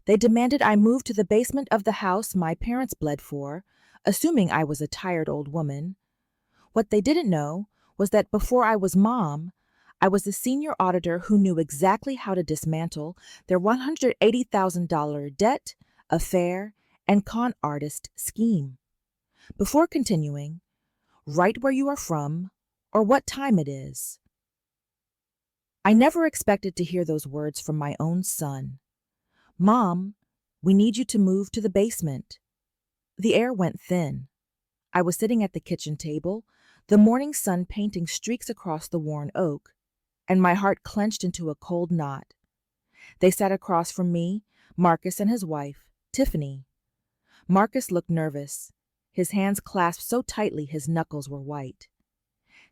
They demanded I move to the basement of the house my parents bled for, assuming I was a tired old woman. What they didn't know was that before I was mom, I was the senior auditor who knew exactly how to dismantle their $180,000 debt, affair, and con artist scheme. Before continuing, write where you are from or what time it is. I never expected to hear those words from my own son. Mom, we need you to move to the basement. The air went thin. I was sitting at the kitchen table, the morning sun painting streaks across the worn oak, and my heart clenched into a cold knot. They sat across from me, Marcus and his wife, Tiffany. Marcus looked nervous, his hands clasped so tightly his knuckles were white.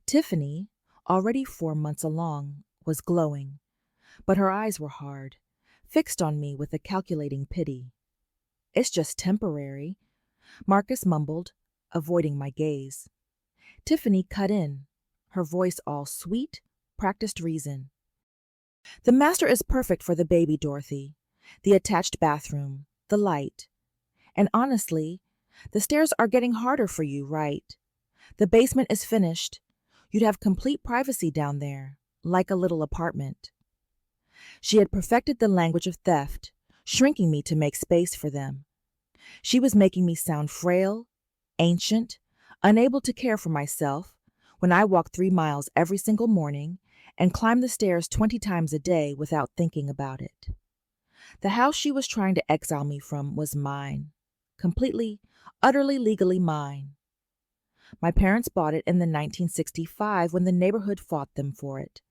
Tiffany, already 4 months along, was glowing, but her eyes were hard, fixed on me with a calculating pity. It's just temporary, Marcus mumbled, avoiding my gaze. Tiffany cut in, her voice all sweet, practiced reason. The master is perfect for the baby, Dorothy. The attached bathroom, the light. And honestly, the stairs are getting harder for you, right? The basement is finished. You'd have complete privacy down there, like a little apartment. She had perfected the language of theft, shrinking me to make space for them. She was making me sound frail, ancient, unable to care for myself when I walked 3 miles every single morning and climbed the stairs 20 times a day without thinking about it. The house she was trying to exile me from was mine, completely, utterly legally mine. My parents bought it in the 1965 when the neighborhood fought them for it.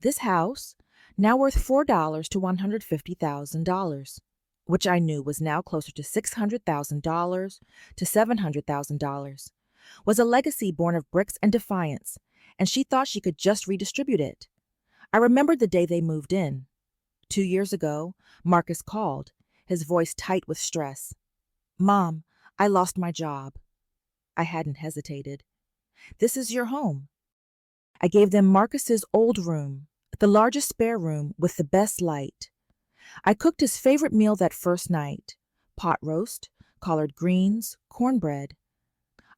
This house, now worth $4 to $150,000, which I knew was now closer to $600,000 to $700,000, was a legacy born of bricks and defiance, and she thought she could just redistribute it. I remembered the day they moved in. 2 years ago, Marcus called, his voice tight with stress. Mom, I lost my job. I hadn't hesitated. This is your home. I gave them Marcus's old room, the largest spare room with the best light. I cooked his favorite meal that first night, pot roast, collard greens, cornbread.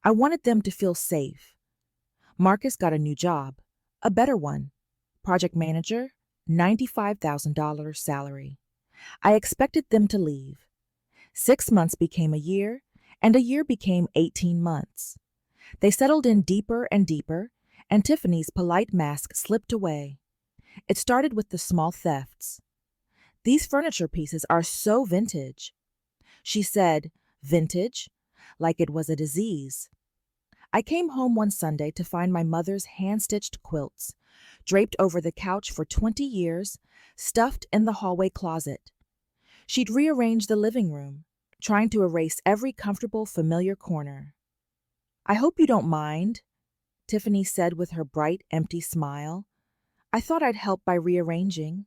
I wanted them to feel safe. Marcus got a new job, a better one. Project manager, $95,000 salary. I expected them to leave. 6 months became a year, and a year became 18 months. They settled in deeper and deeper, and Tiffany's polite mask slipped away. It started with the small thefts. These furniture pieces are so vintage. She said, vintage, like it was a disease. I came home one Sunday to find my mother's hand-stitched quilts, draped over the couch for 20 years, stuffed in the hallway closet. She'd rearranged the living room, trying to erase every comfortable, familiar corner. I hope you don't mind, Tiffany said with her bright, empty smile. I thought I'd help by rearranging.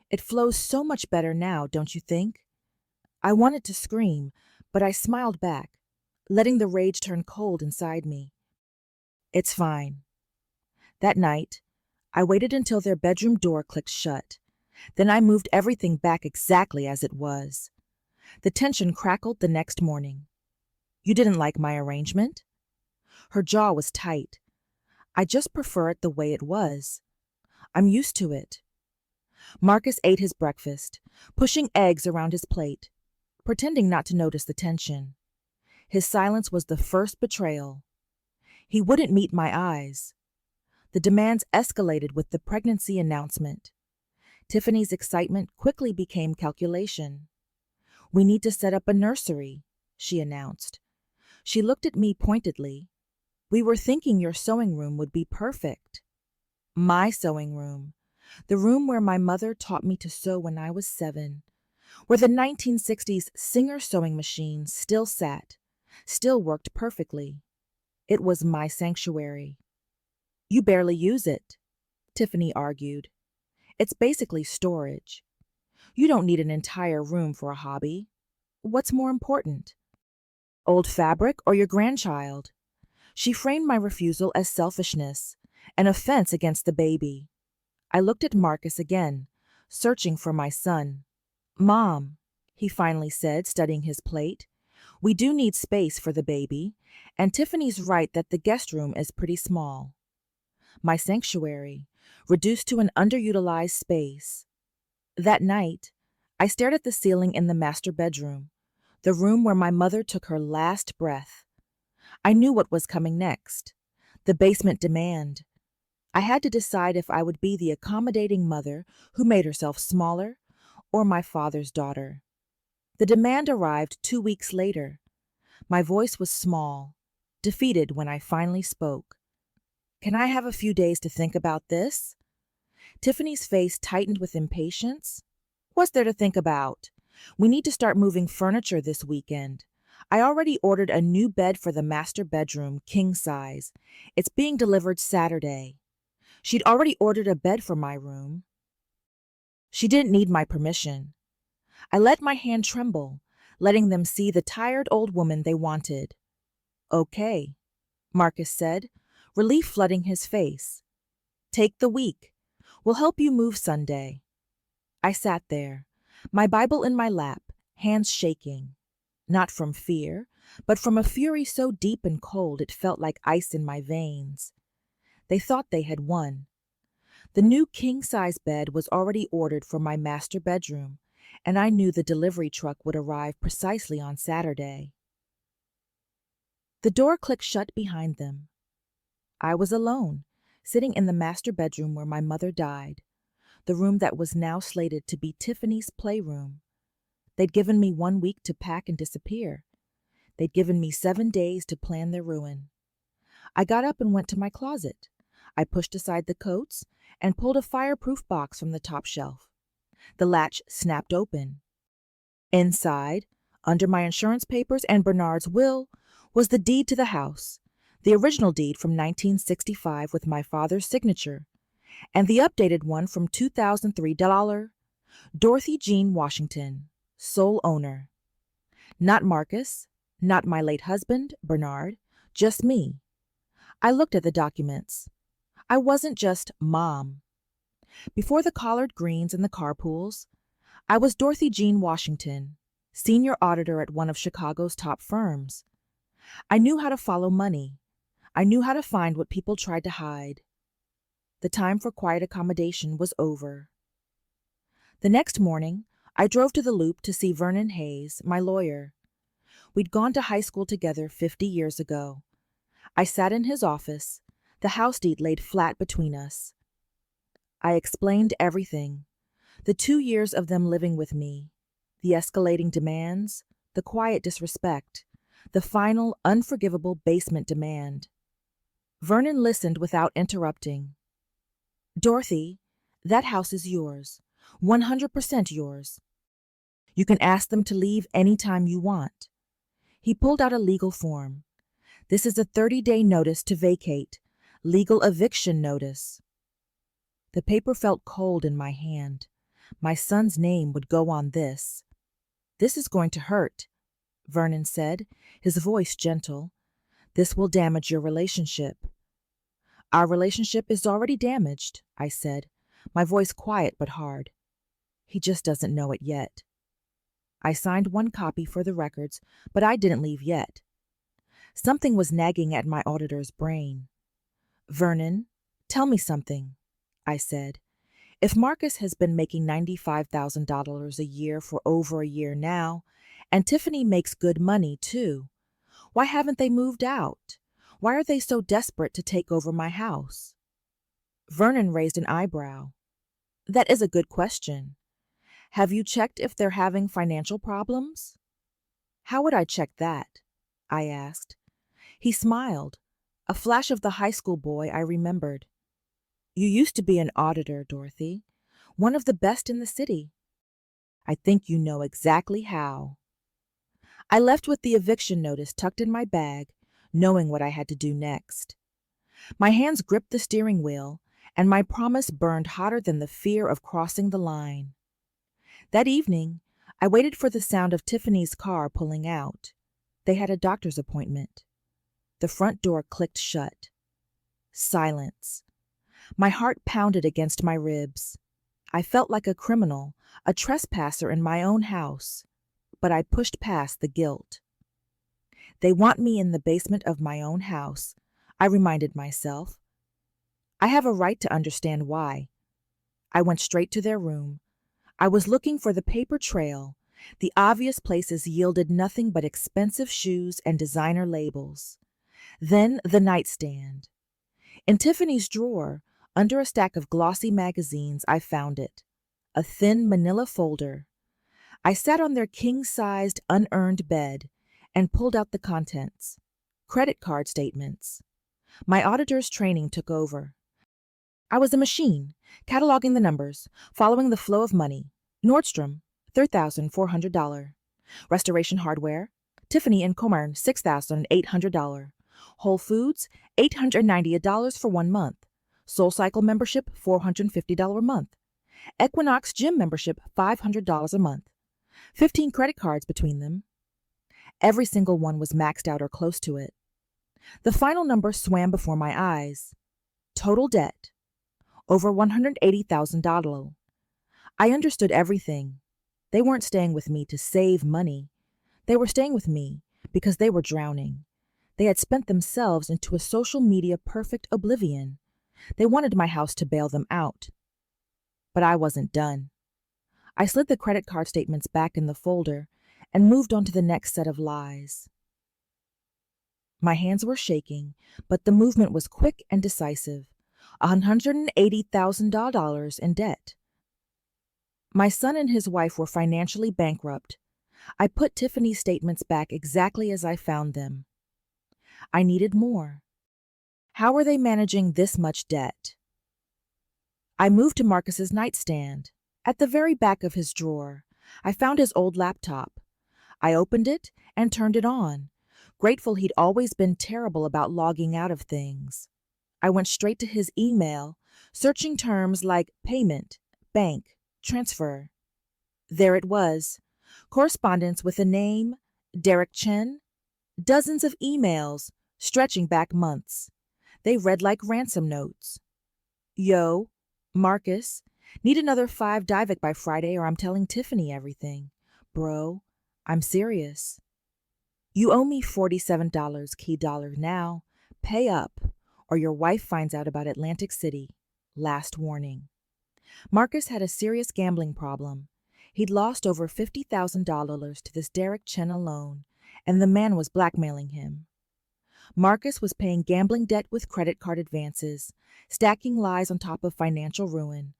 It flows so much better now, don't you think? I wanted to scream, but I smiled back, letting the rage turn cold inside me. It's fine. That night, I waited until their bedroom door clicked shut. Then I moved everything back exactly as it was. The tension crackled the next morning. You didn't like my arrangement? Her jaw was tight. I just prefer it the way it was. I'm used to it. Marcus ate his breakfast, pushing eggs around his plate, pretending not to notice the tension. His silence was the first betrayal. He wouldn't meet my eyes. The demands escalated with the pregnancy announcement. Tiffany's excitement quickly became calculation. We need to set up a nursery, she announced. She looked at me pointedly. We were thinking your sewing room would be perfect. My sewing room. The room where my mother taught me to sew when I was 7, where the 1960s Singer sewing machine still sat, still worked perfectly. It was my sanctuary. You barely use it, Tiffany argued. It's basically storage. You don't need an entire room for a hobby. What's more important? Old fabric or your grandchild? She framed my refusal as selfishness, an offense against the baby. I looked at Marcus again, searching for my son. Mom, he finally said, studying his plate. We do need space for the baby, and Tiffany's right that the guest room is pretty small. My sanctuary, reduced to an underutilized space. That night, I stared at the ceiling in the master bedroom, the room where my mother took her last breath. I knew what was coming next. The basement demand. I had to decide if I would be the accommodating mother who made herself smaller or my father's daughter. The demand arrived 2 weeks later. My voice was small, defeated when I finally spoke. Can I have a few days to think about this? Tiffany's face tightened with impatience. What's there to think about? We need to start moving furniture this weekend. I already ordered a new bed for the master bedroom, king size. It's being delivered Saturday. She'd already ordered a bed for my room. She didn't need my permission. I let my hand tremble, letting them see the tired old woman they wanted. Okay, Marcus said, relief flooding his face. Take the week. We'll help you move Sunday. I sat there, my Bible in my lap, hands shaking. Not from fear, but from a fury so deep and cold it felt like ice in my veins. They thought they had won. The new king-size bed was already ordered for my master bedroom, and I knew the delivery truck would arrive precisely on Saturday. The door clicked shut behind them. I was alone, sitting in the master bedroom where my mother died, the room that was now slated to be Tiffany's playroom. They'd given me 1 week to pack and disappear. They'd given me 7 days to plan their ruin. I got up and went to my closet. I pushed aside the coats and pulled a fireproof box from the top shelf. The latch snapped open. Inside, under my insurance papers and Bernard's will, was the deed to the house, the original deed from 1965 with my father's signature, and the updated one from 2003. Dorothy Jean Washington, sole owner. Not Marcus, not my late husband, Bernard, just me. I looked at the documents. I wasn't just Mom. Before the collard greens and the carpools, I was Dorothy Jean Washington, senior auditor at one of Chicago's top firms. I knew how to follow money. I knew how to find what people tried to hide. The time for quiet accommodation was over. The next morning, I drove to the Loop to see Vernon Hayes, my lawyer. We'd gone to high school together 50 years ago. I sat in his office, the house deed laid flat between us. I explained everything, the 2 years of them living with me, the escalating demands, the quiet disrespect, the final, unforgivable basement demand. Vernon listened without interrupting. Dorothy, that house is yours, 100% yours. You can ask them to leave any time you want. He pulled out a legal form. This is a 30-day notice to vacate, legal eviction notice. The paper felt cold in my hand. My son's name would go on this. This is going to hurt, Vernon said, his voice gentle. This will damage your relationship. Our relationship is already damaged, I said, my voice quiet but hard. He just doesn't know it yet. I signed one copy for the records, but I didn't leave yet. Something was nagging at my auditor's brain. Vernon, tell me something, I said. If Marcus has been making $95,000 a year for over a year now, and Tiffany makes good money too, why haven't they moved out? Why are they so desperate to take over my house? Vernon raised an eyebrow. That is a good question. Have you checked if they're having financial problems? How would I check that? I asked. He smiled, a flash of the high school boy I remembered. You used to be an auditor, Dorothy, one of the best in the city. I think you know exactly how. I left with the eviction notice tucked in my bag, knowing what I had to do next. My hands gripped the steering wheel, and my promise burned hotter than the fear of crossing the line. That evening, I waited for the sound of Tiffany's car pulling out. They had a doctor's appointment. The front door clicked shut. Silence. My heart pounded against my ribs. I felt like a criminal, a trespasser in my own house. but I pushed past the guilt. They want me in the basement of my own house, I reminded myself. I have a right to understand why. I went straight to their room. I was looking for the paper trail. The obvious places yielded nothing but expensive shoes and designer labels. Then the nightstand. In Tiffany's drawer, under a stack of glossy magazines, I found it. A thin manila folder. I sat on their king-sized, unearned bed and pulled out the contents. Credit card statements. My auditor's training took over. I was a machine, cataloging the numbers, following the flow of money. Nordstrom, $3,400. Restoration Hardware, Tiffany and Comarn, $6,800. Whole Foods, $898 for 1 month. SoulCycle membership, $450 a month. Equinox Gym membership, $500 a month. 15 credit cards between them. Every single one was maxed out or close to it. The final number swam before my eyes. Total debt, over $180,000. I understood everything. They weren't staying with me to save money. They were staying with me because they were drowning. They had spent themselves into a social media perfect oblivion. They wanted my house to bail them out. But I wasn't done. I slid the credit card statements back in the folder and moved on to the next set of lies. My hands were shaking, but the movement was quick and decisive. $180,000 in debt. My son and his wife were financially bankrupt. I put Tiffany's statements back exactly as I found them. I needed more. How were they managing this much debt? I moved to Marcus's nightstand. At the very back of his drawer, I found his old laptop. I opened it and turned it on, grateful he'd always been terrible about logging out of things. I went straight to his email, searching terms like payment, bank, transfer. There it was, correspondence with a name, Derek Chen, dozens of emails, stretching back months. They read like ransom notes. Yo, Marcus, need another 5 Divik by Friday or I'm telling Tiffany everything. Bro, I'm serious. You owe me $47 key dollar now. Pay up, or your wife finds out about Atlantic City. Last warning. Marcus had a serious gambling problem. He'd lost over $50,000 to this Derek Chen alone, and the man was blackmailing him. Marcus was paying gambling debt with credit card advances, stacking lies on top of financial ruin,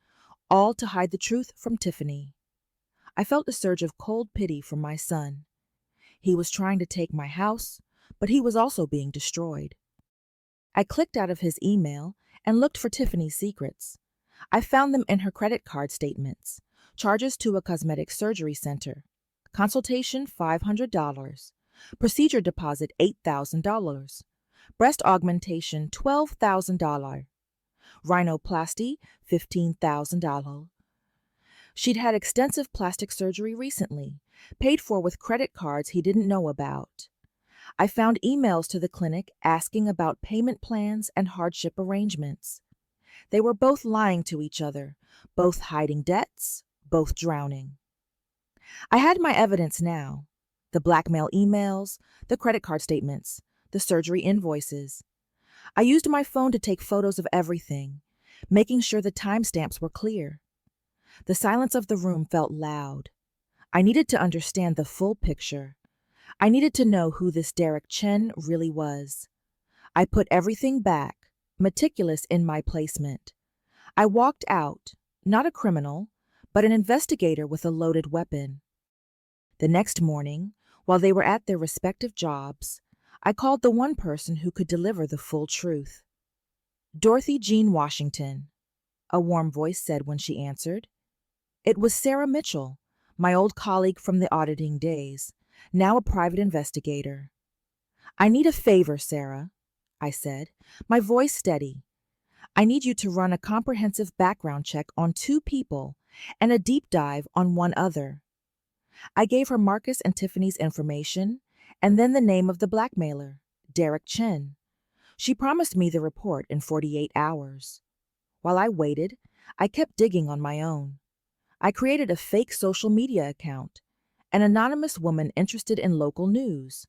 all to hide the truth from Tiffany. I felt a surge of cold pity for my son. He was trying to take my house, but he was also being destroyed. I clicked out of his email and looked for Tiffany's secrets. I found them in her credit card statements. Charges to a cosmetic surgery center. Consultation $500. Procedure deposit $8,000. Breast augmentation $12,000. Rhinoplasty $15,000. She'd had extensive plastic surgery recently, paid for with credit cards he didn't know about. I found emails to the clinic asking about payment plans and hardship arrangements. They were both lying to each other, both hiding debts, both drowning. I had my evidence now. The blackmail emails, the credit card statements, the surgery invoices. I used my phone to take photos of everything, making sure the timestamps were clear. The silence of the room felt loud. I needed to understand the full picture. I needed to know who this Derek Chen really was. I put everything back, meticulous in my placement. I walked out, not a criminal, but an investigator with a loaded weapon. The next morning, while they were at their respective jobs, I called the one person who could deliver the full truth. Dorothy Jean Washington, a warm voice said when she answered. It was Sarah Mitchell, my old colleague from the auditing days, now a private investigator. I need a favor, Sarah, I said, my voice steady. I need you to run a comprehensive background check on 2 people and a deep dive on one other. I gave her Marcus and Tiffany's information and then the name of the blackmailer, Derek Chen. She promised me the report in 48 hours. While I waited, I kept digging on my own. I created a fake social media account, an anonymous woman interested in local news.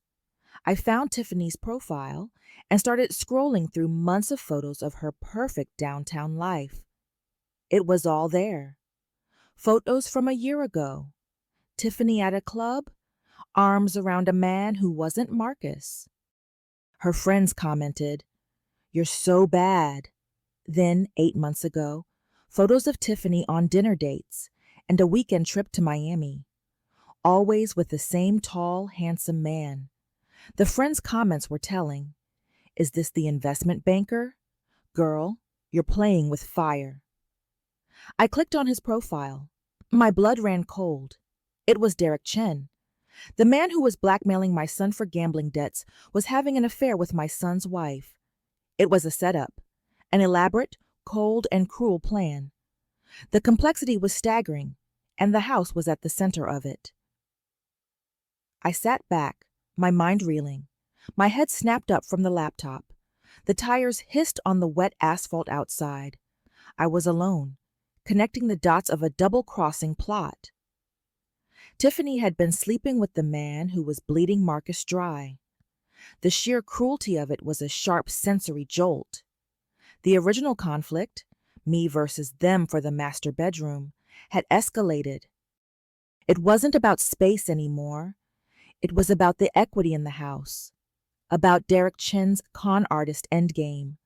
I found Tiffany's profile and started scrolling through months of photos of her perfect downtown life. It was all there. Photos from a year ago. Tiffany at a club, arms around a man who wasn't Marcus. Her friends commented, "You're so bad." Then, 8 months ago, photos of Tiffany on dinner dates and a weekend trip to Miami, always with the same tall, handsome man. The friends' comments were telling. Is this the investment banker? Girl, you're playing with fire. I clicked on his profile. My blood ran cold. It was Derek Chen. The man who was blackmailing my son for gambling debts was having an affair with my son's wife. It was a setup, an elaborate, cold, and cruel plan. The complexity was staggering, and the house was at the center of it. I sat back, my mind reeling. My head snapped up from the laptop. The tires hissed on the wet asphalt outside. I was alone, connecting the dots of a double-crossing plot. Tiffany had been sleeping with the man who was bleeding Marcus dry. The sheer cruelty of it was a sharp sensory jolt. The original conflict, me versus them for the master bedroom, had escalated. It wasn't about space anymore. It was about the equity in the house, about Derek Chen's con artist endgame.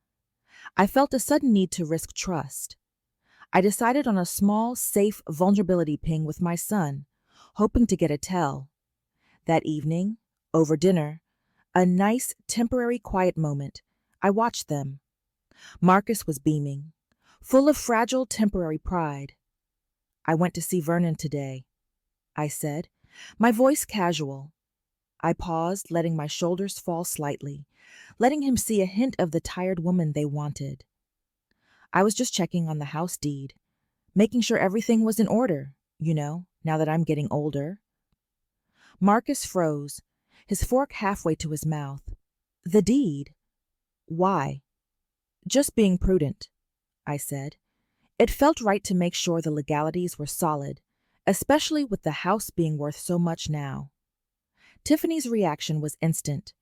I felt a sudden need to risk trust. I decided on a small, safe vulnerability ping with my son, hoping to get a tell. That evening, over dinner, a nice, temporary quiet moment, I watched them. Marcus was beaming, full of fragile, temporary pride. "I went to see Vernon today," I said, my voice casual. I paused, letting my shoulders fall slightly, letting him see a hint of the tired woman they wanted. "I was just checking on the house deed, making sure everything was in order, now that I'm getting older." Marcus froze, his fork halfway to his mouth. "The deed? Why?" "Just being prudent," I said. It felt right to make sure the legalities were solid, especially with the house being worth so much now. Tiffany's reaction was instant.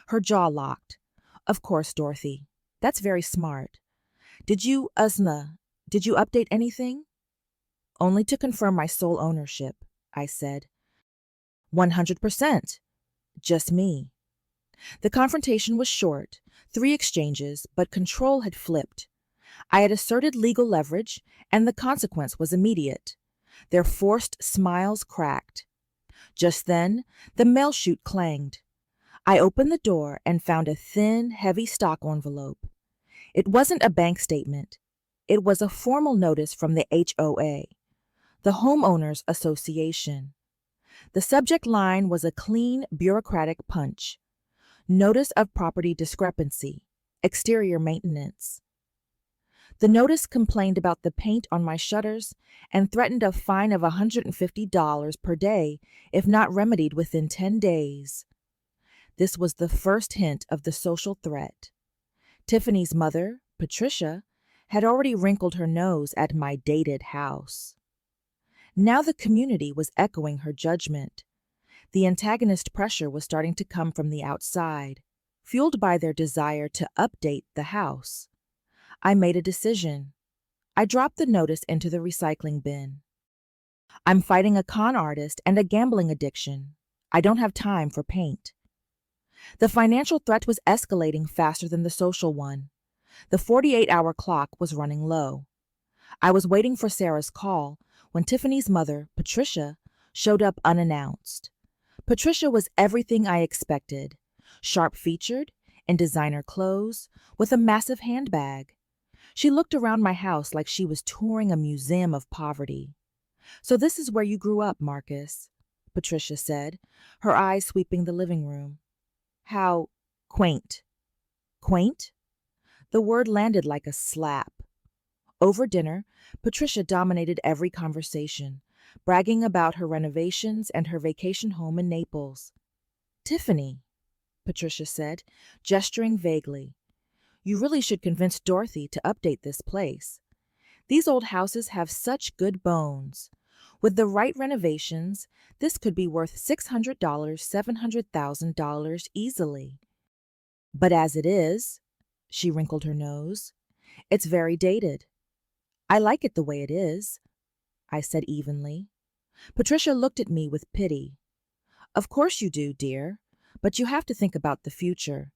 Her jaw locked. "Of course, Dorothy. That's very smart. Did you update anything?" "Only to confirm my sole ownership," I said. 100%. Just me. The confrontation was short, 3 exchanges, but control had flipped. I had asserted legal leverage, and the consequence was immediate. Their forced smiles cracked. Just then, the mail chute clanged. I opened the door and found a thin, heavy stock envelope. It wasn't a bank statement. It was a formal notice from the HOA, the Homeowners Association. The subject line was a clean, bureaucratic punch. Notice of property discrepancy. Exterior maintenance. The notice complained about the paint on my shutters and threatened a fine of $150 per day if not remedied within 10 days. This was the first hint of the social threat. Tiffany's mother, Patricia, had already wrinkled her nose at my dated house. Now the community was echoing her judgment. The antagonist pressure was starting to come from the outside, fueled by their desire to update the house. I made a decision. I dropped the notice into the recycling bin. I'm fighting a con artist and a gambling addiction. I don't have time for paint. The financial threat was escalating faster than the social one. The 48-hour clock was running low. I was waiting for Sarah's call when Tiffany's mother, Patricia, showed up unannounced. Patricia was everything I expected, sharp-featured, in designer clothes, with a massive handbag. She looked around my house like she was touring a museum of poverty. "So this is where you grew up, Marcus," Patricia said, her eyes sweeping the living room. "How quaint." Quaint? The word landed like a slap. Over dinner, Patricia dominated every conversation, bragging about her renovations and her vacation home in Naples. "Tiffany," Patricia said, gesturing vaguely, "you really should convince Dorothy to update this place. These old houses have such good bones. With the right renovations, this could be worth $600, $700,000 easily. But as it is, she wrinkled her nose, it's very dated. I like it the way it is, I said evenly. Patricia looked at me with pity. Of course you do, dear, but you have to think about the future.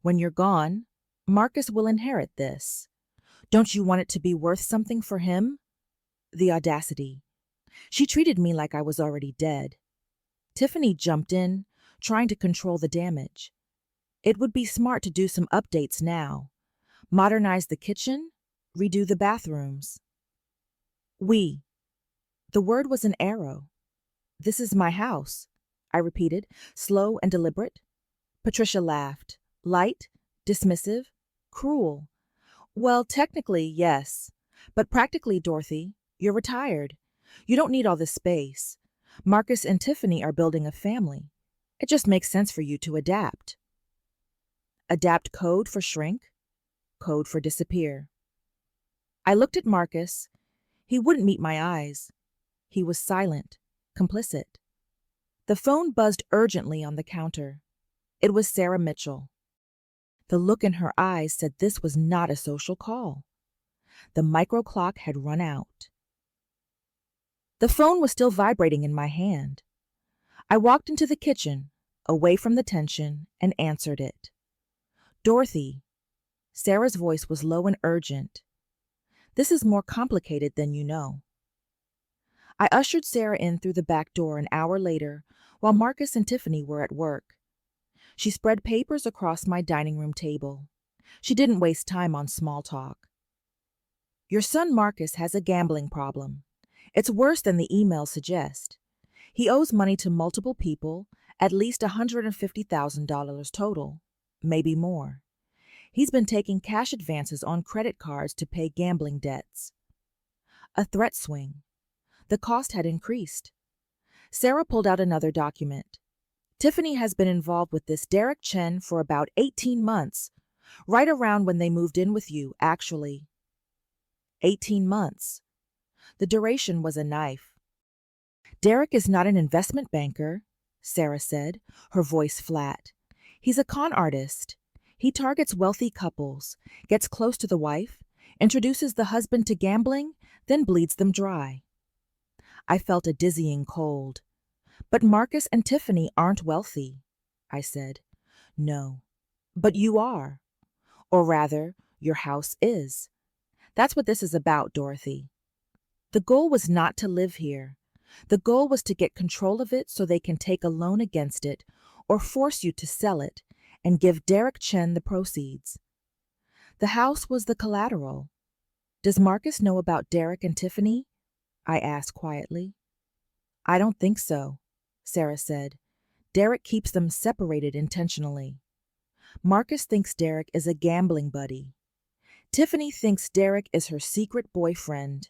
When you're gone, Marcus will inherit this. Don't you want it to be worth something for him? The audacity. She treated me like I was already dead. Tiffany jumped in, trying to control the damage. It would be smart to do some updates now. Modernize the kitchen, redo the bathrooms. We. The word was an arrow. This is my house, I repeated, slow and deliberate. Patricia laughed. Light, dismissive, cruel. Well, technically, yes. But practically, Dorothy, you're retired. You don't need all this space. Marcus and Tiffany are building a family. It just makes sense for you to adapt. Adapt code for shrink, code for disappear. I looked at Marcus. He wouldn't meet my eyes. He was silent, complicit. The phone buzzed urgently on the counter. It was Sarah Mitchell. The look in her eyes said this was not a social call. The micro clock had run out. The phone was still vibrating in my hand. I walked into the kitchen, away from the tension, and answered it. Dorothy. Sarah's voice was low and urgent. This is more complicated than you know. I ushered Sarah in through the back door an hour later, while Marcus and Tiffany were at work. She spread papers across my dining room table. She didn't waste time on small talk. Your son Marcus has a gambling problem. It's worse than the emails suggest. He owes money to multiple people, at least $150,000 total, maybe more. He's been taking cash advances on credit cards to pay gambling debts. A threat swing. The cost had increased. Sarah pulled out another document. Tiffany has been involved with this Derek Chen for about 18 months, right around when they moved in with you, actually. 18 months. The duration was a knife. Derek is not an investment banker, Sarah said, her voice flat. He's a con artist. He targets wealthy couples, gets close to the wife, introduces the husband to gambling, then bleeds them dry. I felt a dizzying cold. But Marcus and Tiffany aren't wealthy, I said. No, but you are. Or rather, your house is. That's what this is about, Dorothy. The goal was not to live here. The goal was to get control of it so they can take a loan against it or force you to sell it and give Derek Chen the proceeds. The house was the collateral. Does Marcus know about Derek and Tiffany? I asked quietly. I don't think so, Sarah said. Derek keeps them separated intentionally. Marcus thinks Derek is a gambling buddy. Tiffany thinks Derek is her secret boyfriend.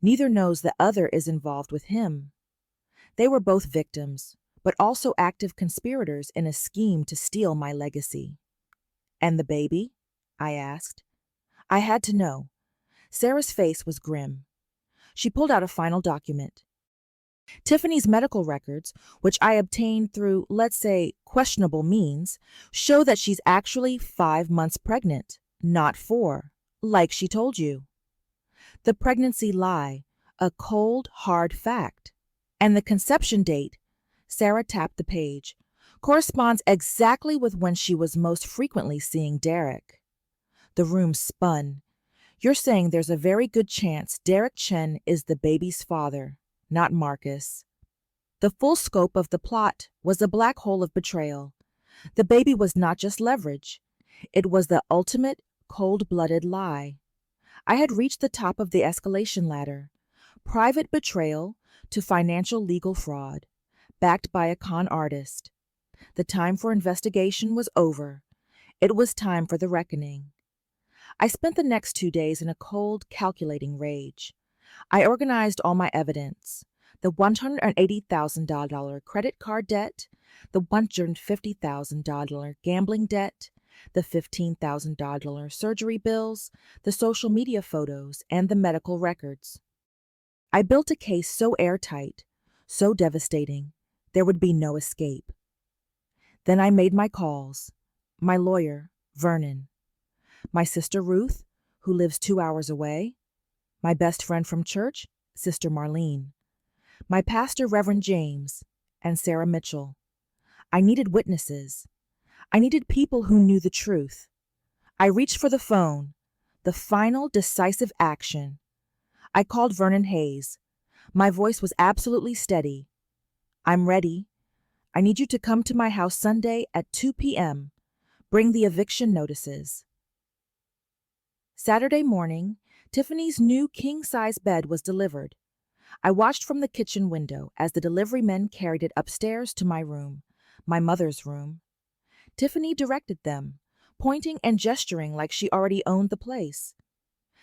Neither knows the other is involved with him. They were both victims, but also active conspirators in a scheme to steal my legacy. And the baby? I asked. I had to know. Sarah's face was grim. She pulled out a final document. Tiffany's medical records, which I obtained through, let's say, questionable means, show that she's actually 5 months pregnant, not 4, like she told you. The pregnancy lie, a cold, hard fact. And the conception date, Sarah tapped the page, corresponds exactly with when she was most frequently seeing Derek. The room spun. You're saying there's a very good chance Derek Chen is the baby's father, not Marcus. The full scope of the plot was a black hole of betrayal. The baby was not just leverage. It was the ultimate, cold-blooded lie. I had reached the top of the escalation ladder. Private betrayal to financial legal fraud, backed by a con artist. The time for investigation was over. It was time for the reckoning. I spent the next 2 days in a cold, calculating rage. I organized all my evidence. The $180,000 credit card debt, the $150,000 gambling debt, the $15,000 surgery bills, the social media photos, and the medical records. I built a case so airtight, so devastating, there would be no escape. Then I made my calls. My lawyer, Vernon. My sister Ruth, who lives 2 hours away. My best friend from church, Sister Marlene. My pastor, Reverend James, and Sarah Mitchell. I needed witnesses. I needed people who knew the truth. I reached for the phone, the final decisive action. I called Vernon Hayes. My voice was absolutely steady. I'm ready. I need you to come to my house Sunday at 2 p.m. Bring the eviction notices. Saturday morning, Tiffany's new king-size bed was delivered. I watched from the kitchen window as the delivery men carried it upstairs to my room, my mother's room. Tiffany directed them, pointing and gesturing like she already owned the place.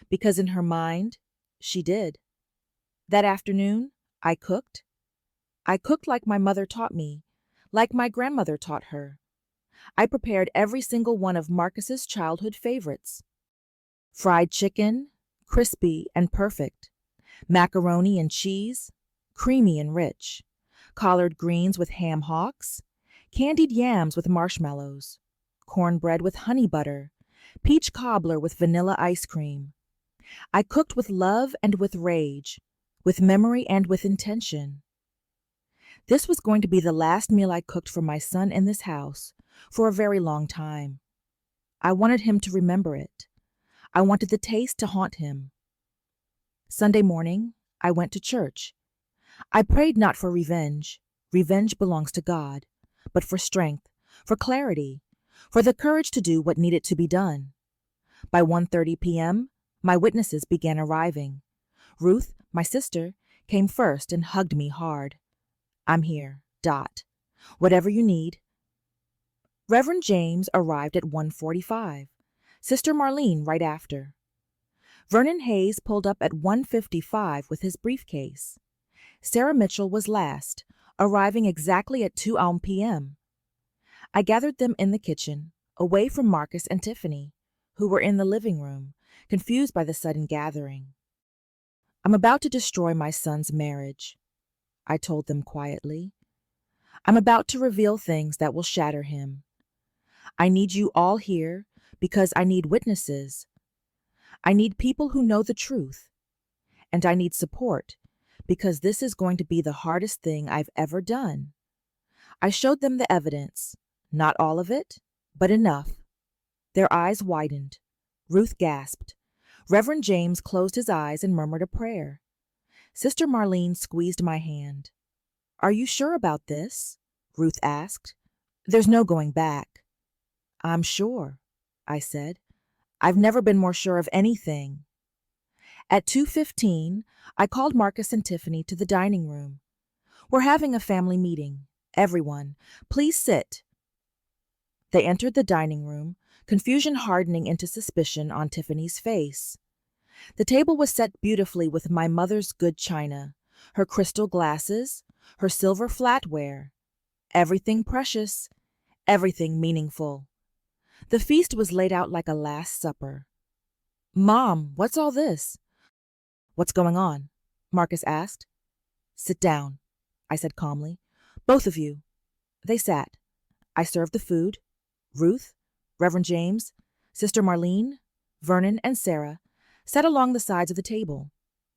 Because in her mind, she did. That afternoon, I cooked. I cooked like my mother taught me, like my grandmother taught her. I prepared every single one of Marcus's childhood favorites. Fried chicken, crispy and perfect. Macaroni and cheese, creamy and rich. Collard greens with ham hocks. Candied yams with marshmallows. Cornbread with honey butter. Peach cobbler with vanilla ice cream. I cooked with love and with rage, with memory and with intention. This was going to be the last meal I cooked for my son in this house for a very long time. I wanted him to remember it. I wanted the taste to haunt him. Sunday morning, I went to church. I prayed not for revenge. Revenge belongs to God, but for strength, for clarity, for the courage to do what needed to be done. By 1:30 p.m., my witnesses began arriving. Ruth, my sister, came first and hugged me hard. I'm here. Dot. Whatever you need. Reverend James arrived at 1:45. Sister Marlene right after. Vernon Hayes pulled up at 1:55 with his briefcase. Sarah Mitchell was last, arriving exactly at 2 p.m. I gathered them in the kitchen, away from Marcus and Tiffany, who were in the living room, confused by the sudden gathering. I'm about to destroy my son's marriage, I told them quietly. I'm about to reveal things that will shatter him. I need you all here because I need witnesses. I need people who know the truth. And I need support because this is going to be the hardest thing I've ever done. I showed them the evidence, not all of it, but enough. Their eyes widened. Ruth gasped. Reverend James closed his eyes and murmured a prayer. Sister Marlene squeezed my hand. Are you sure about this? Ruth asked. There's no going back. I'm sure, I said. I've never been more sure of anything. At 2:15, I called Marcus and Tiffany to the dining room. We're having a family meeting. Everyone, please sit. They entered the dining room, confusion hardening into suspicion on Tiffany's face. The table was set beautifully with my mother's good china, her crystal glasses, her silver flatware. Everything precious, everything meaningful. The feast was laid out like a Last Supper. Mom, what's all this? What's going on? Marcus asked. Sit down, I said calmly. Both of you. They sat. I served the food. Ruth, Reverend James, Sister Marlene, Vernon, and Sarah sat along the sides of the table.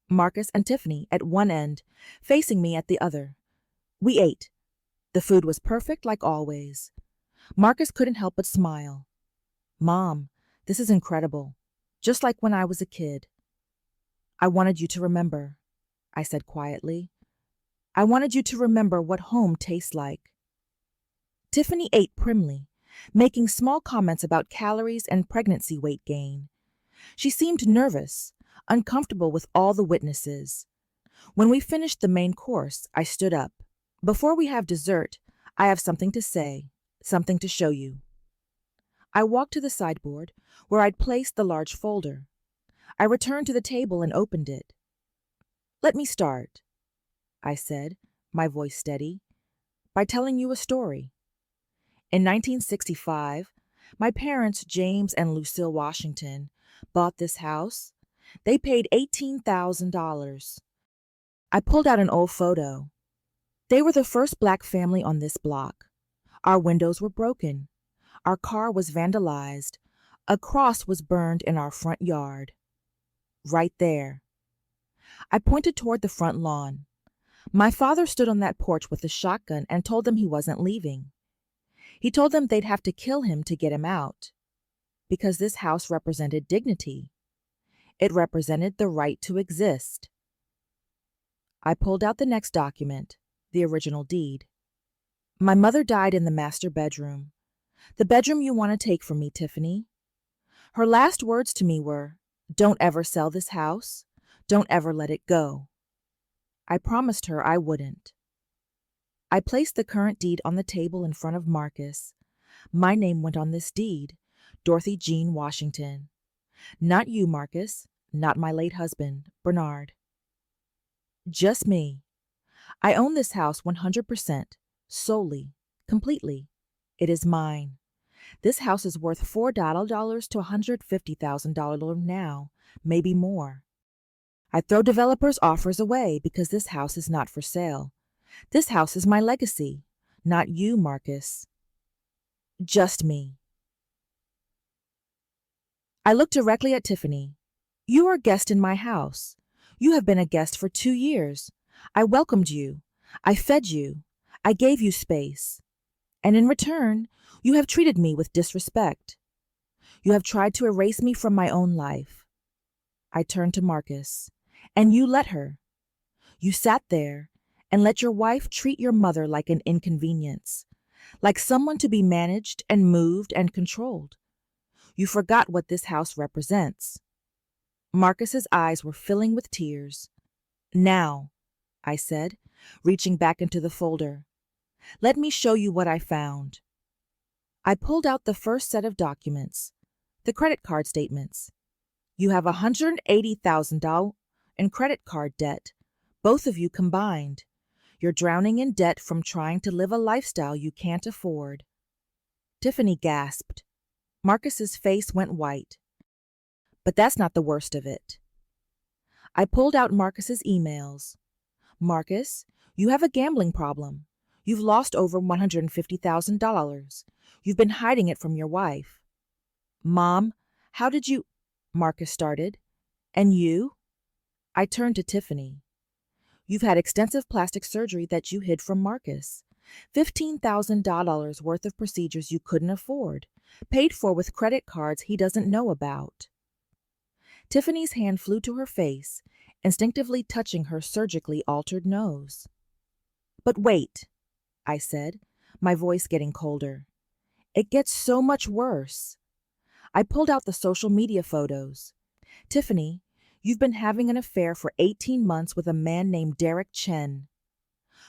Marcus and Tiffany at one end, facing me at the other. We ate. The food was perfect like always. Marcus couldn't help but smile. Mom, this is incredible. Just like when I was a kid. I wanted you to remember, I said quietly. I wanted you to remember what home tastes like. Tiffany ate primly, making small comments about calories and pregnancy weight gain. She seemed nervous, uncomfortable with all the witnesses. When we finished the main course, I stood up. Before we have dessert, I have something to say, something to show you. I walked to the sideboard, where I'd placed the large folder. I returned to the table and opened it. Let me start, I said, my voice steady, by telling you a story. In 1965, my parents, James and Lucille Washington, bought this house. They paid $18,000. I pulled out an old photo. They were the first black family on this block. Our windows were broken. Our car was vandalized. A cross was burned in our front yard. Right there. I pointed toward the front lawn. My father stood on that porch with a shotgun and told them he wasn't leaving. He told them they'd have to kill him to get him out. Because this house represented dignity. It represented the right to exist. I pulled out the next document, the original deed. My mother died in the master bedroom. The bedroom you want to take from me, Tiffany. Her last words to me were, "Don't ever sell this house. Don't ever let it go." I promised her I wouldn't. I placed the current deed on the table in front of Marcus. My name went on this deed, Dorothy Jean Washington. Not you, Marcus. Not my late husband, Bernard. Just me. I own this house 100%, solely, completely. It is mine. This house is worth $4 to $150,000 now, maybe more. I throw developers' offers away because this house is not for sale. This house is my legacy, not you, Marcus. Just me. I looked directly at Tiffany. You are a guest in my house. You have been a guest for 2 years. I welcomed you. I fed you. I gave you space. And in return, you have treated me with disrespect. You have tried to erase me from my own life. I turned to Marcus. And you let her. You sat there and let your wife treat your mother like an inconvenience, like someone to be managed and moved and controlled. You forgot what this house represents. Marcus's eyes were filling with tears. Now, I said, reaching back into the folder, let me show you what I found. I pulled out the first set of documents, the credit card statements. You have $180,000 in credit card debt, both of you combined. You're drowning in debt from trying to live a lifestyle you can't afford. Tiffany gasped. Marcus's face went white. But that's not the worst of it. I pulled out Marcus's emails. Marcus, you have a gambling problem. You've lost over $150,000. You've been hiding it from your wife. Mom, how did you... Marcus started. And you? I turned to Tiffany. You've had extensive plastic surgery that you hid from Marcus. $15,000 worth of procedures you couldn't afford, paid for with credit cards he doesn't know about. Tiffany's hand flew to her face, instinctively touching her surgically altered nose. But wait, I said, my voice getting colder. It gets so much worse. I pulled out the social media photos. Tiffany, you've been having an affair for 18 months with a man named Derek Chen.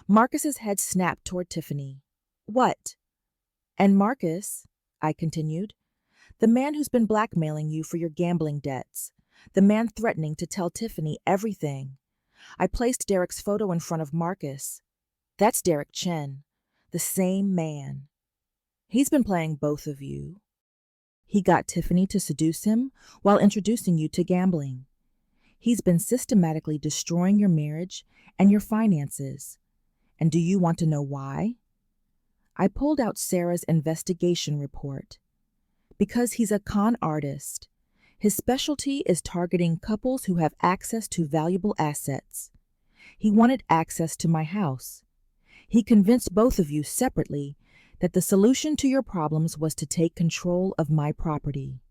Marcus's head snapped toward Tiffany. What? And Marcus, I continued, the man who's been blackmailing you for your gambling debts, the man threatening to tell Tiffany everything. I placed Derek's photo in front of Marcus. That's Derek Chen, the same man. He's been playing both of you. He got Tiffany to seduce him while introducing you to gambling. He's been systematically destroying your marriage and your finances. And do you want to know why? I pulled out Sarah's investigation report. Because he's a con artist. His specialty is targeting couples who have access to valuable assets. He wanted access to my house. He convinced both of you separately that the solution to your problems was to take control of my property.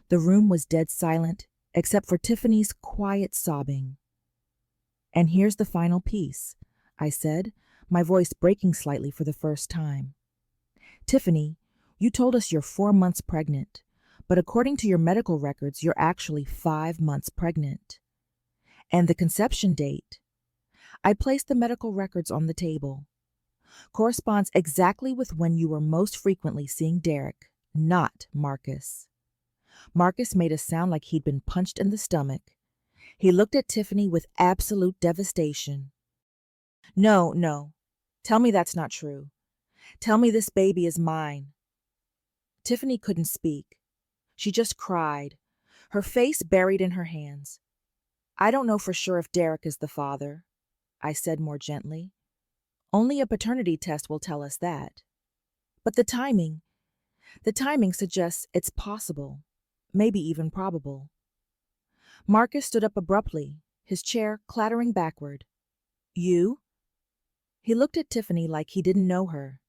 The room was dead silent, except for Tiffany's quiet sobbing. And here's the final piece, I said, my voice breaking slightly for the first time. Tiffany, you told us you're 4 months pregnant, but according to your medical records, you're actually 5 months pregnant. And the conception date, I placed the medical records on the table, corresponds exactly with when you were most frequently seeing Derek, not Marcus. Marcus made a sound like he'd been punched in the stomach. He looked at Tiffany with absolute devastation. No. Tell me that's not true. Tell me this baby is mine. Tiffany couldn't speak. She just cried, her face buried in her hands. I don't know for sure if Derek is the father, I said more gently. Only a paternity test will tell us that. But the timing suggests it's possible, maybe even probable. Marcus stood up abruptly, his chair clattering backward. You? He looked at Tiffany like he didn't know her.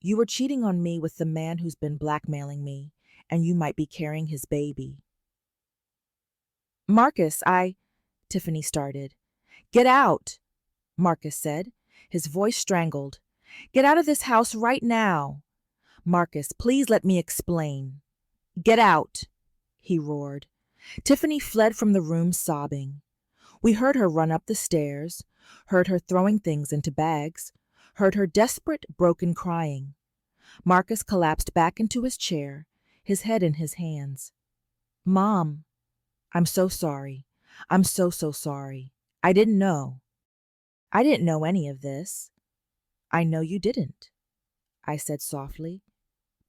You were cheating on me with the man who's been blackmailing me, and you might be carrying his baby. Marcus, Tiffany started. Get out, Marcus said, his voice strangled. Get out of this house right now. Marcus, please let me explain. Get out, he roared. Tiffany fled from the room sobbing. We heard her run up the stairs, heard her throwing things into bags, heard her desperate, broken crying. Marcus collapsed back into his chair, his head in his hands. Mom, I'm so sorry. I'm so sorry. I didn't know. I didn't know any of this. I know you didn't, I said softly.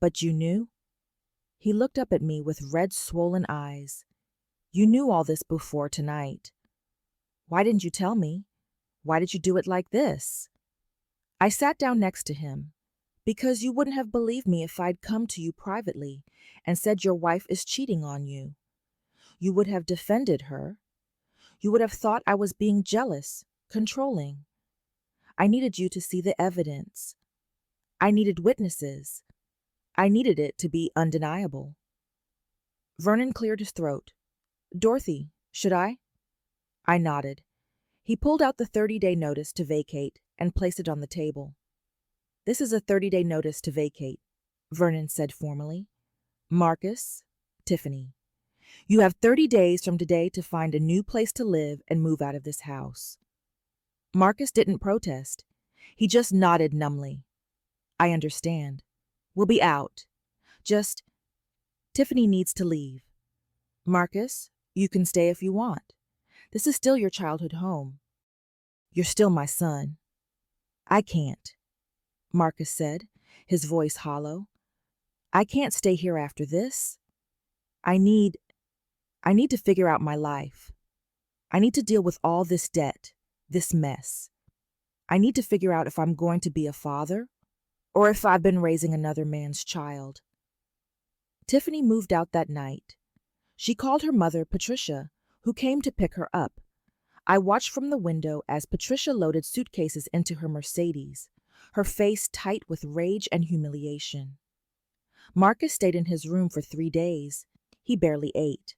But you knew? He looked up at me with red, swollen eyes. You knew all this before tonight. Why didn't you tell me? Why did you do it like this? I sat down next to him. Because you wouldn't have believed me if I'd come to you privately and said your wife is cheating on you. You would have defended her. You would have thought I was being jealous, controlling. I needed you to see the evidence. I needed witnesses. I needed it to be undeniable. Vernon cleared his throat. Dorothy, should I? I nodded. He pulled out the 30-day notice to vacate and placed it on the table. This is a 30-day notice to vacate, Vernon said formally. Marcus, Tiffany, you have 30 days from today to find a new place to live and move out of this house. Marcus didn't protest. He just nodded numbly. I understand. We'll be out. Tiffany needs to leave. Marcus, you can stay if you want. This is still your childhood home. You're still my son. I can't, Marcus said, his voice hollow. I can't stay here after this. I need to figure out my life. I need to deal with all this debt, this mess. I need to figure out if I'm going to be a father or if I've been raising another man's child. Tiffany moved out that night. She called her mother Patricia, who came to pick her up. I watched from the window as Patricia loaded suitcases into her Mercedes, her face tight with rage and humiliation. Marcus stayed in his room for 3 days. He barely ate.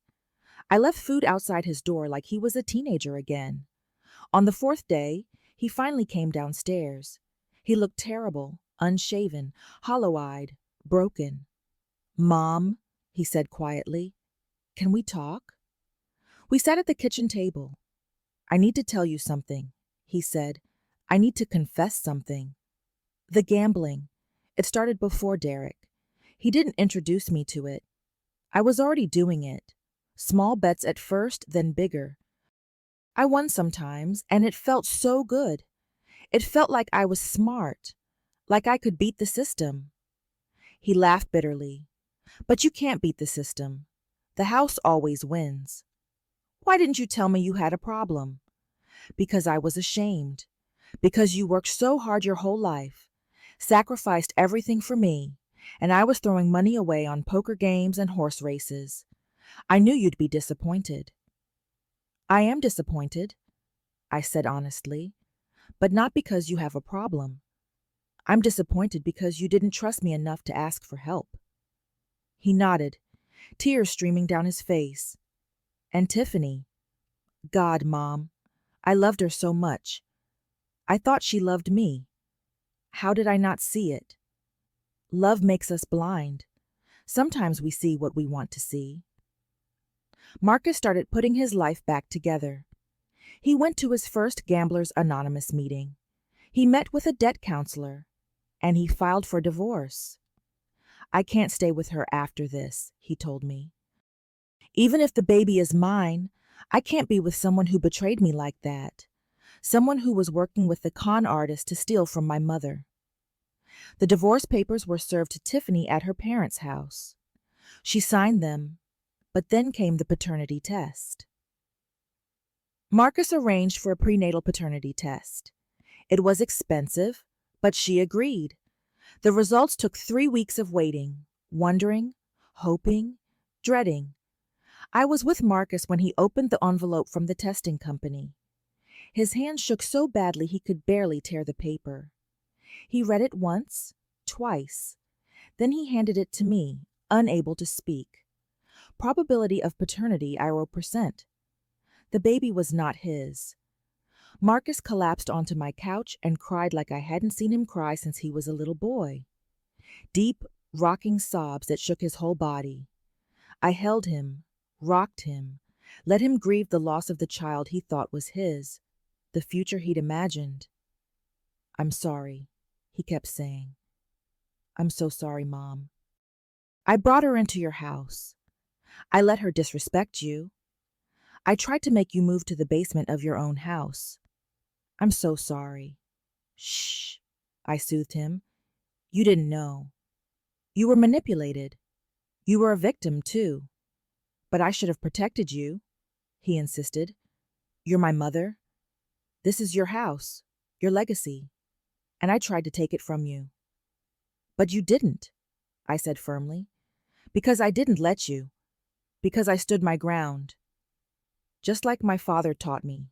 I left food outside his door like he was a teenager again. On the 4th day, he finally came downstairs. He looked terrible, unshaven, hollow-eyed, broken. Mom, he said quietly, can we talk? We sat at the kitchen table. I need to tell you something, he said. I need to confess something. The gambling. It started before Derek. He didn't introduce me to it. I was already doing it. Small bets at first, then bigger. I won sometimes, and it felt so good. It felt like I was smart, like I could beat the system. He laughed bitterly. But you can't beat the system. The house always wins. Why didn't you tell me you had a problem? Because I was ashamed. Because you worked so hard your whole life, sacrificed everything for me, and I was throwing money away on poker games and horse races. I knew you'd be disappointed. I am disappointed, I said honestly, but not because you have a problem. I'm disappointed because you didn't trust me enough to ask for help. He nodded, tears streaming down his face. And Tiffany. God, Mom, I loved her so much. I thought she loved me. How did I not see it? Love makes us blind. Sometimes we see what we want to see. Marcus started putting his life back together. He went to his first Gamblers Anonymous meeting. He met with a debt counselor, and he filed for divorce. I can't stay with her after this, he told me. Even if the baby is mine, I can't be with someone who betrayed me like that. Someone who was working with the con artist to steal from my mother. The divorce papers were served to Tiffany at her parents' house. She signed them, but then came the paternity test. Marcus arranged for a prenatal paternity test. It was expensive, but she agreed. The results took 3 weeks of waiting, wondering, hoping, dreading. I was with Marcus when he opened the envelope from the testing company. His hand shook so badly he could barely tear the paper. He read it once, twice. Then he handed it to me, unable to speak. Probability of paternity 0%. The baby was not his. Marcus collapsed onto my couch and cried like I hadn't seen him cry since he was a little boy. Deep, rocking sobs that shook his whole body. I held him, rocked him, let him grieve the loss of the child he thought was his, the future he'd imagined. "I'm sorry," he kept saying. "I'm so sorry, Mom. I brought her into your house. I let her disrespect you. I tried to make you move to the basement of your own house. I'm so sorry." "Shh," I soothed him. "You didn't know. You were manipulated. You were a victim, too. But I should have protected you," he insisted. "You're my mother. This is your house, your legacy, and I tried to take it from you." "But you didn't," I said firmly. "Because I didn't let you. Because I stood my ground. Just like my father taught me."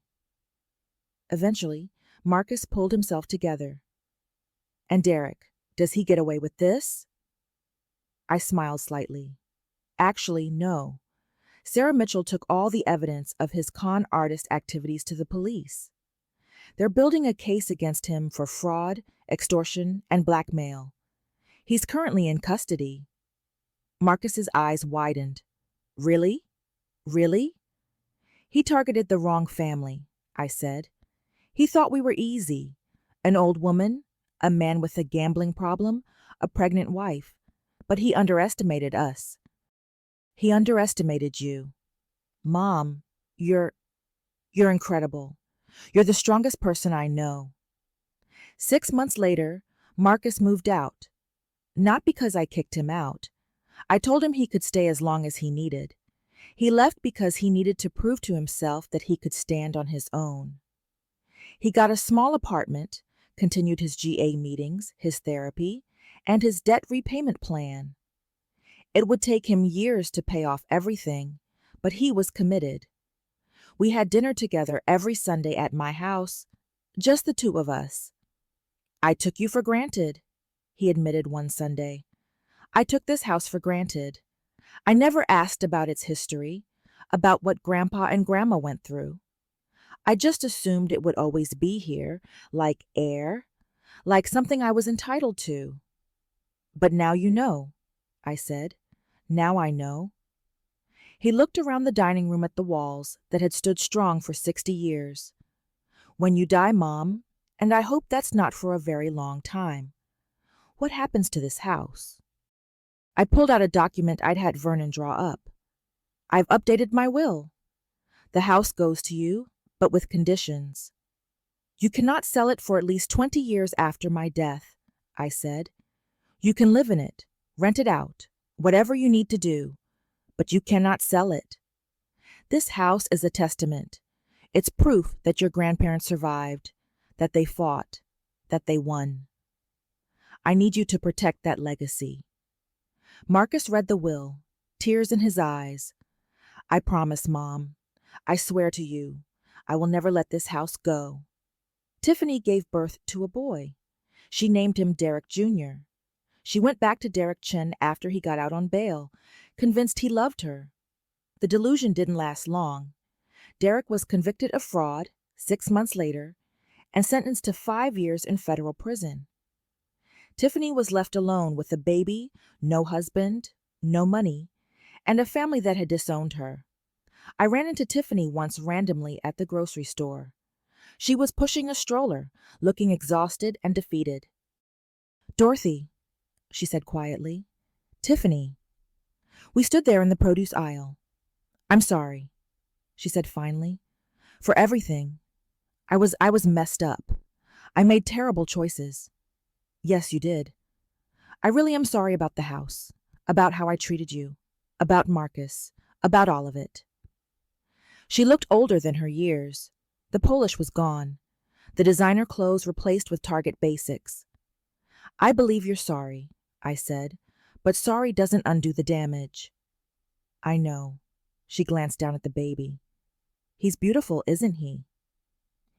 Eventually, Marcus pulled himself together. "And Derek, does he get away with this?" I smiled slightly. "Actually, no. Sarah Mitchell took all the evidence of his con artist activities to the police. They're building a case against him for fraud, extortion, and blackmail. He's currently in custody." Marcus's eyes widened. "Really? Really?" "He targeted the wrong family," I said. "He thought we were easy. An old woman, a man with a gambling problem, a pregnant wife. But he underestimated us. He underestimated you. Mom, you're incredible. You're the strongest person I know." 6 months later, Marcus moved out. Not because I kicked him out. I told him he could stay as long as he needed. He left because he needed to prove to himself that he could stand on his own. He got a small apartment, continued his GA meetings, his therapy, and his debt repayment plan. It would take him years to pay off everything, but he was committed. We had dinner together every Sunday at my house, just the two of us. "I took you for granted," he admitted one Sunday. "I took this house for granted. I never asked about its history, about what Grandpa and Grandma went through. I just assumed it would always be here, like air, like something I was entitled to." "But now you know," I said. "Now I know." He looked around the dining room at the walls that had stood strong for 60 years. "When you die, Mom, and I hope that's not for a very long time, what happens to this house?" I pulled out a document I'd had Vernon draw up. "I've updated my will. The house goes to you, but with conditions. You cannot sell it for at least 20 years after my death," I said. "You can live in it, rent it out, whatever you need to do, but you cannot sell it. This house is a testament. It's proof that your grandparents survived, that they fought, that they won. I need you to protect that legacy." Marcus read the will, tears in his eyes. "I promise, Mom. I swear to you, I will never let this house go." Tiffany gave birth to a boy. She named him Derek Jr. She went back to Derek Chen after he got out on bail, convinced he loved her. The delusion didn't last long. Derek was convicted of fraud 6 months later and sentenced to 5 years in federal prison. Tiffany was left alone with a baby, no husband, no money, and a family that had disowned her. I ran into Tiffany once randomly at the grocery store. She was pushing a stroller, looking exhausted and defeated. "Dorothy," she said quietly. "Tiffany." We stood there in the produce aisle. "I'm sorry," she said finally, "for everything. I was messed up. I made terrible choices." "Yes, you did. I really am sorry about the house, about how I treated you, about Marcus, about all of it." She looked older than her years. The polish was gone, the designer clothes replaced with Target basics. I believe you're sorry, I said, but sorry doesn't undo the damage. I know. She glanced down at the baby. He's beautiful, isn't he?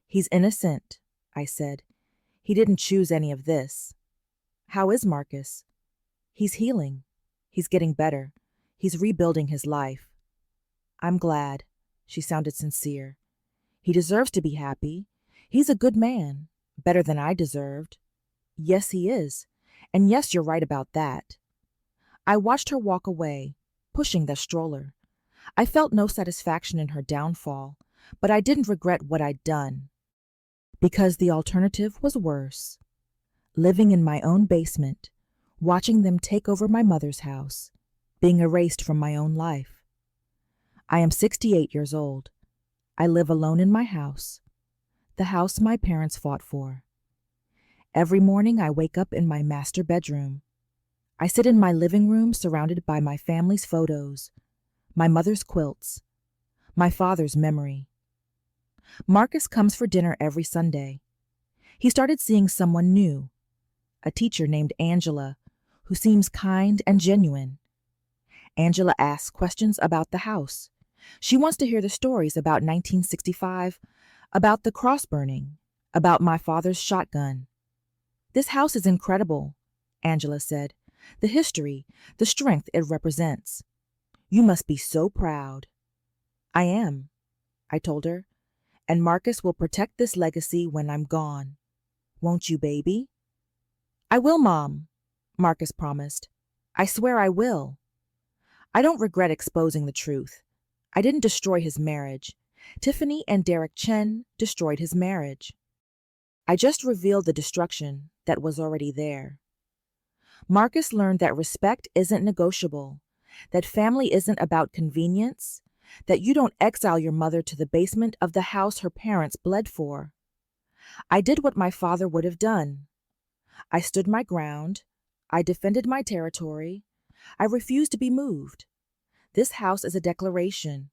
He's innocent, I said. He didn't choose any of this. How is Marcus? He's healing. He's getting better. He's rebuilding his life. I'm glad. She sounded sincere. He deserves to be happy. He's a good man. Better than I deserved. Yes, he is. And yes, you're right about that. I watched her walk away, pushing the stroller. I felt no satisfaction in her downfall, but I didn't regret what I'd done. Because the alternative was worse. Living in my own basement, watching them take over my mother's house, being erased from my own life. I am 68 years old. I live alone in my house, the house my parents fought for. Every morning I wake up in my master bedroom. I sit in my living room surrounded by my family's photos, my mother's quilts, my father's memory. Marcus comes for dinner every Sunday. He started seeing someone new, a teacher named Angela, who seems kind and genuine. Angela asks questions about the house. She wants to hear the stories about 1965, about the cross burning, about my father's shotgun. This house is incredible, Angela said. The history, the strength it represents. You must be so proud. I am, I told her, and Marcus will protect this legacy when I'm gone. Won't you, baby? I will, Mom, Marcus promised. I swear I will. I don't regret exposing the truth. I didn't destroy his marriage. Tiffany and Derek Chen destroyed his marriage. I just revealed the destruction that was already there. Marcus learned that respect isn't negotiable, that family isn't about convenience, that you don't exile your mother to the basement of the house her parents bled for. I did what my father would have done. I stood my ground. I defended my territory. I refused to be moved. This house is a declaration.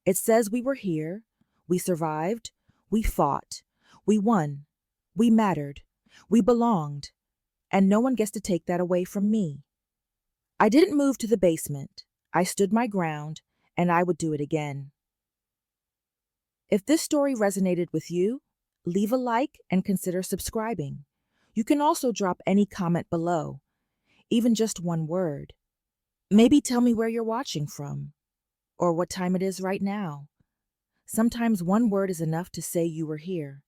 It says we were here, we survived, we fought, we won, we mattered, we belonged, and no one gets to take that away from me. I didn't move to the basement. I stood my ground, and I would do it again. If this story resonated with you, leave a like and consider subscribing. You can also drop any comment below, even just one word. Maybe tell me where you're watching from, or what time it is right now. Sometimes one word is enough to say you were here.